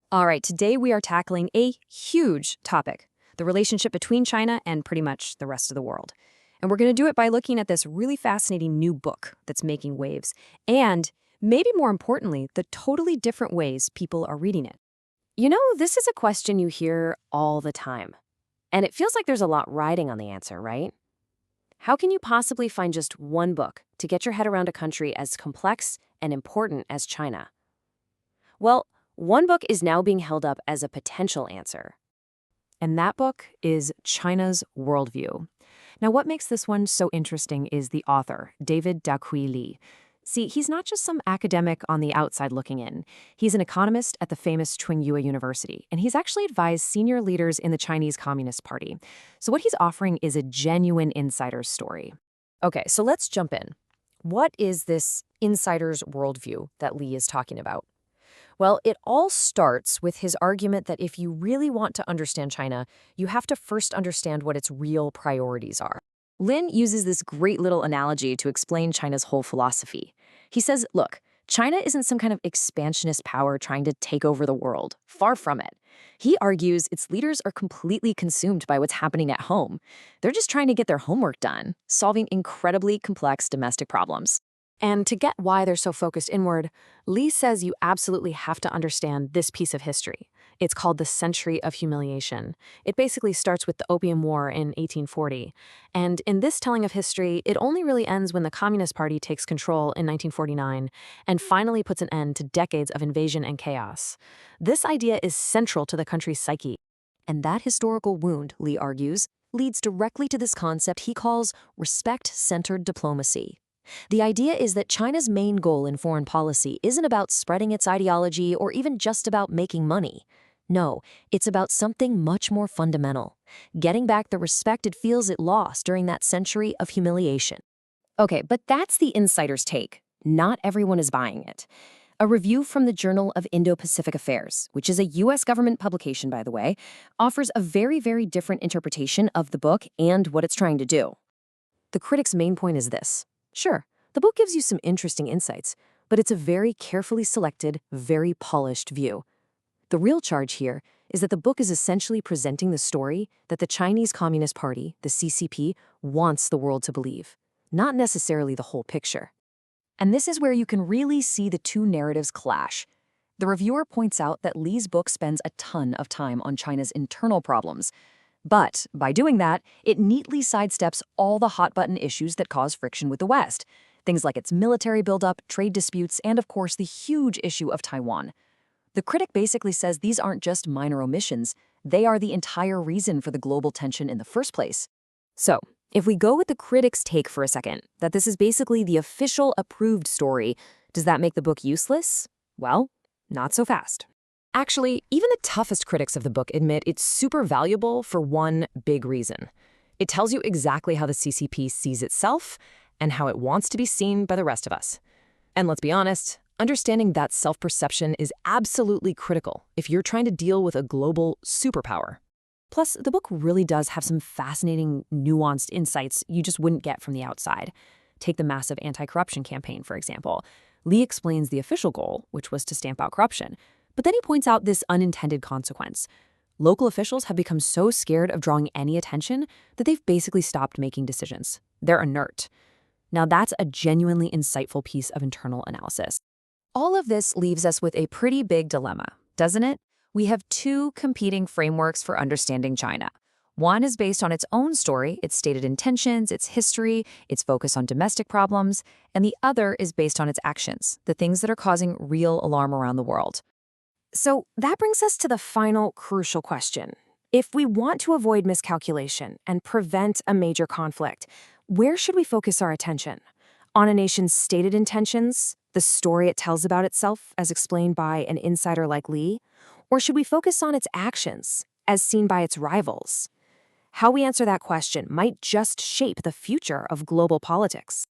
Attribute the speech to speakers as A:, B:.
A: All right, today we are tackling a huge topic, the relationship between China and pretty much the rest of the world. And we're going to do it by looking at this really fascinating new book that's making waves, and maybe more importantly, the totally different ways people are reading it.
B: This is a question you hear all the time. And it feels like there's a lot riding on the answer, right? How can you possibly find just one book to get your head around a country as complex and important as China? Well, one book is now being held up as a potential answer.
A: And that book is China's Worldview. Now, what makes this one so interesting is the author, David Daqui Li. See, he's not just some academic on the outside looking in. He's an economist at the famous Tsinghua University, and he's actually advised senior leaders in the Chinese Communist Party. So what he's offering is a genuine insider's story. Okay, so let's jump in. What is this insider's worldview that Li is talking about? Well, it all starts with his argument that if you really want to understand China, you have to first understand what its real priorities are. Lin uses this great little analogy to explain China's whole philosophy. He says, look, China isn't some kind of expansionist power trying to take over the world. Far from it. He argues its leaders are completely consumed by what's happening at home. They're just trying to get their homework done, solving incredibly complex domestic problems. And to get why they're so focused inward, Li says you absolutely have to understand this piece of history. It's called the Century of Humiliation. It basically starts with the Opium War in 1840. And in this telling of history, it only really ends when the Communist Party takes control in 1949 and finally puts an end to decades of invasion and chaos. This idea is central to the country's psyche. And that historical wound, Li argues, leads directly to this concept he calls respect-centered diplomacy. The idea is that China's main goal in foreign policy isn't about spreading its ideology or even just about making money. No, it's about something much more fundamental, getting back the respect it feels it lost during that century of humiliation. Okay, but that's the insider's take. Not everyone is buying it. A review from the Journal of Indo-Pacific Affairs, which is a U.S. government publication, by the way, offers a very, very different interpretation of the book and what it's trying to do. The critic's main point is this. Sure, the book gives you some interesting insights, but it's a very carefully selected, very polished view. The real charge here is that the book is essentially presenting the story that the Chinese Communist Party, the CCP, wants the world to believe, not necessarily the whole picture. And this is where you can really see the two narratives clash. The reviewer points out that Li's book spends a ton of time on China's internal problems, but by doing that, it neatly sidesteps all the hot-button issues that cause friction with the West. Things like its military buildup, trade disputes, and of course the huge issue of Taiwan. The critic basically says these aren't just minor omissions, they are the entire reason for the global tension in the first place. So, if we go with the critic's take for a second, that this is basically the official approved story, does that make the book useless? Well, not so fast. Actually, even the toughest critics of the book admit it's super valuable for one big reason. It tells you exactly how the CCP sees itself and how it wants to be seen by the rest of us. And let's be honest, understanding that self-perception is absolutely critical if you're trying to deal with a global superpower. Plus, the book really does have some fascinating, nuanced insights you just wouldn't get from the outside. Take the massive anti-corruption campaign, for example. Li explains the official goal, which was to stamp out corruption. But then he points out this unintended consequence. Local officials have become so scared of drawing any attention that they've basically stopped making decisions. They're inert. Now that's a genuinely insightful piece of internal analysis. All of this leaves us with a pretty big dilemma, doesn't it? We have two competing frameworks for understanding China. One is based on its own story, its stated intentions, its history, its focus on domestic problems, and the other is based on its actions, the things that are causing real alarm around the world. So that brings us to the final crucial question. If we want to avoid miscalculation and prevent a major conflict, where should we focus our attention? On a nation's stated intentions, the story it tells about itself as explained by an insider like Li? Or should we focus on its actions, as seen by its rivals? How we answer that question might just shape the future of global politics.